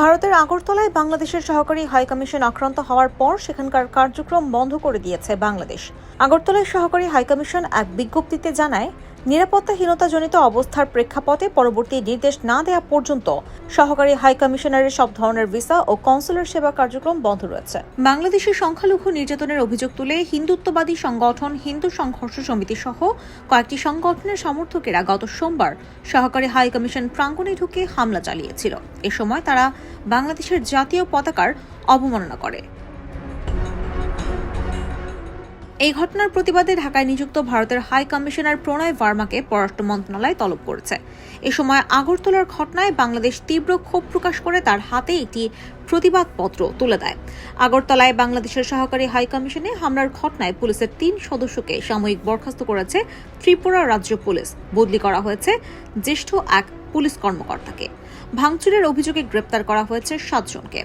ভারতের আগরতলায় বাংলাদেশের সহকারী হাইকমিশন আক্রান্ত হওয়ার পর সেখানকার কার্যক্রম বন্ধ করে দিয়েছে বাংলাদেশ। আগরতলায় সহকারী হাইকমিশন এক বিজ্ঞপ্তিতে জানায়, নিরাপত্তাহীনতাজনিত অবস্থার প্রেক্ষাপটে পরবর্তী নির্দেশ না দেওয়া পর্যন্ত সহকারী হাইকমিশনারের সব ধরনের ভিসা ও কনসুলার সেবা কার্যক্রম বন্ধ রয়েছে। বাংলাদেশের সংখ্যালঘু নির্যাতনের অভিযোগ তুলে হিন্দুত্ববাদী সংগঠন হিন্দু সংঘর্ষ সমিতি সহ কয়েকটি সংগঠনের সমর্থকেরা গত সোমবার সহকারী হাইকমিশন প্রাঙ্গণে ঢুকে হামলা চালিয়েছিল। এ সময় তারা বাংলাদেশের জাতীয় পতাকার অবমাননা করে। এই ঘটনার প্রতিবাদে ঢাকায় নিযুক্ত ভারতের হাই কমিশনার প্রণয় ভার্মাকে পররাষ্ট্র মন্ত্রণালয় তলব করেছে। এ সময় আগরতলার ঘটনায় বাংলাদেশ তীব্র ক্ষোভ প্রকাশ করে তার হাতে একটি প্রতিবাদপত্র তুলে দেয়। আগরতলায় বাংলাদেশের সহকারী হাই কমিশনে হামলার ঘটনায় পুলিশের ৩ সদস্যকে সাময়িক বরখাস্ত করেছে ত্রিপুরা রাজ্য পুলিশ। বদলি করা হয়েছে জ্যেষ্ঠ এক পুলিশ কর্মকর্তাকে। ভাঙচুরের অভিযোগে গ্রেপ্তার করা হয়েছে ৭ জনকে।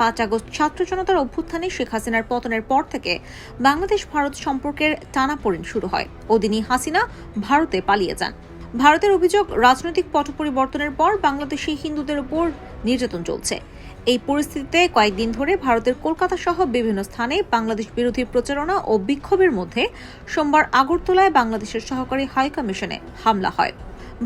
৫ আগস্ট ছাত্র জনতার অভ্যুত্থানে শেখ হাসিনার পতনের পর থেকে বাংলাদেশ ভারত সম্পর্কের টানাপোড়েন শুরু হয়। ওদিনই হাসিনা ভারতে পালিয়ে যান। ভারতের অভিযোগ, রাজনৈতিক পট পরিবর্তনের পর বাংলাদেশি হিন্দুদের উপর নির্যাতন চলছে। এই পরিস্থিতিতে কয়েকদিন ধরে ভারতের কলকাতা সহ বিভিন্ন স্থানে বাংলাদেশ বিরোধী প্রচারণা ও বিক্ষোভের মধ্যে সোমবার আগরতলায় বাংলাদেশের সহকারী হাইকমিশনে হামলা হয়।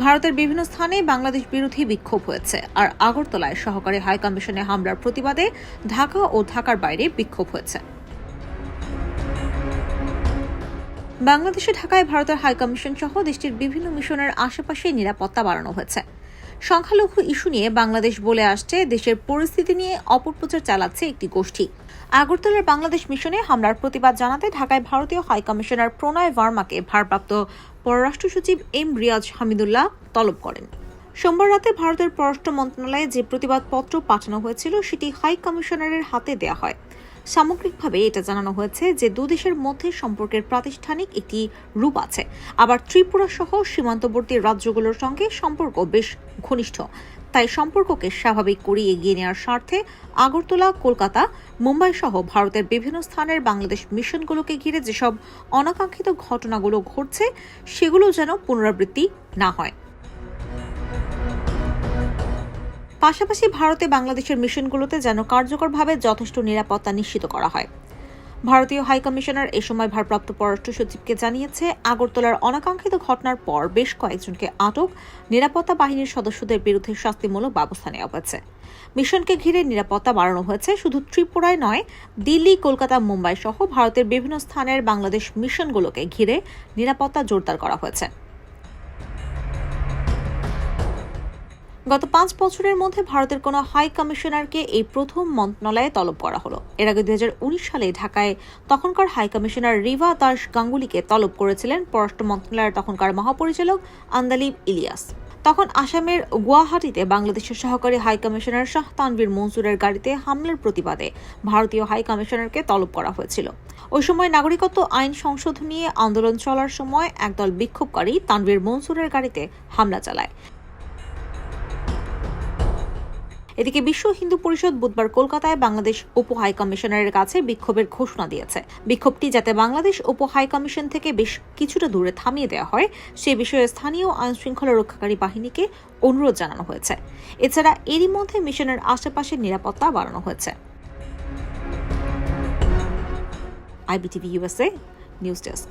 ভারতের বিভিন্ন স্থানে বাংলাদেশ বিরোধী বিক্ষোভ হয়েছে, আর আগরতলায় সহকারী হাইকমিশনে হামলার প্রতিবাদে ঢাকা ও ঢাকার বাইরে বিক্ষোভ হয়েছে। বাংলাদেশে ঢাকায় ভারতের হাইকমিশন সহ দেশটির বিভিন্ন মিশনের আশেপাশে নিরাপত্তা বাড়ানো হয়েছে। সংখ্যালঘু ইস্যু নিয়ে বাংলাদেশ বলে আসছে দেশের পরিস্থিতি নিয়ে অপপ্রচার চালাচ্ছে একটি গোষ্ঠী। আগরতলার বাংলাদেশ মিশনে হামলার প্রতিবাদ জানাতে ঢাকায় ভারতীয় হাইকমিশনার প্রণয় ভার্মাকে ভারপ্রাপ্ত পররাষ্ট্র সচিব এম রিয়াজ হামিদুল্লাহ তলব করেন। সোমবার রাতে ভারতের পররাষ্ট্র মন্ত্রণালয়ে যে প্রতিবাদপত্র পাঠানো হয়েছিল সেটি হাই কমিশনারের হাতে দেয়া হয়। সামগ্রিকভাবে এটা জানানো হয়েছে যে দুদেশের মধ্যে সম্পর্কের প্রাতিষ্ঠানিক একটি রূপ আছে, আবার ত্রিপুরা সহ সীমান্তবর্তী রাজ্যগুলোর সঙ্গে সম্পর্ক বেশ ঘনিষ্ঠ। তাই সম্পর্ককে স্বাভাবিক করে এগিয়ে নেওয়ার স্বার্থে আগরতলা, কলকাতা, মুম্বাই সহ ভারতের বিভিন্ন স্থানের বাংলাদেশ মিশনগুলোকে ঘিরে যেসব অনাকাঙ্ক্ষিত ঘটনাগুলো ঘটছে সেগুলো যেন পুনরাবৃত্তি না হয়। পাশাপাশি ভারতে বাংলাদেশের মিশনগুলোতে যেন কার্যকরভাবে যথেষ্ট নিরাপত্তা নিশ্চিত করা হয়। ভারতীয় হাইকমিশনার এ সময় ভারপ্রাপ্ত পররাষ্ট্র সচিবকে জানিয়েছে, আগরতলার অনাকাঙ্ক্ষিত ঘটনার পর বেশ কয়েকজনকে আটক, নিরাপত্তা বাহিনীর সদস্যদের বিরুদ্ধে শাস্তিমূলক ব্যবস্থা নেওয়া হয়েছে। মিশনকে ঘিরে নিরাপত্তা বাড়ানো হয়েছে শুধু ত্রিপুরায় নয়, দিল্লি, কলকাতা, মুম্বাই সহ ভারতের বিভিন্ন স্থানের বাংলাদেশ মিশনগুলোকে ঘিরে নিরাপত্তা জোরদার করা হয়েছে। গত ৫ বছরের মধ্যে ভারতের কোনো হাই কমিশনারকে এই প্রথম মন্ত্রণালয়ে তলব করা হলো। এর আগে ২০১৯ সালে ঢাকায় তখনকার হাই কমিশনার রিভা দাস গাঙ্গুলিকে তলব করেছিলেন পররাষ্ট্র মন্ত্রণালয়ের তখনকার মহাপরিচালক আন্দালিব ইলিয়াস। তখন আসামের গুয়াহাটিতে বাংলাদেশের সহকারী হাই কমিশনার শাহ তানভীর মনসুরের গাড়িতে হামলার প্রতিবাদে ভারতীয় হাই কমিশনারকে তলব করা হয়েছিল। ওই সময় নাগরিকত্ব আইন সংশোধন নিয়ে আন্দোলন চলার সময় একদল বিক্ষোভকারী তানভীর মনসুরের গাড়িতে হামলা চালায়। এদিকে বিশ্ব হিন্দু পরিষদ বুধবার কলকাতায় বাংলাদেশ উপ হাই কমিশনারের কাছে বিক্ষোভের ঘোষণা দিয়েছে। বিক্ষোভটি যাতে বাংলাদেশ উপ হাই কমিশন থেকে বেশ কিছুটা দূরে থামিয়ে দেওয়া হয় সে বিষয়ে স্থানীয় আইনশৃঙ্খলা রক্ষাকারী বাহিনীকে অনুরোধ জানানো হয়েছে। এছাড়া এরই মধ্যে মিশনের আশেপাশের নিরাপত্তা বাড়ানো হয়েছে। IBTV USA news desk.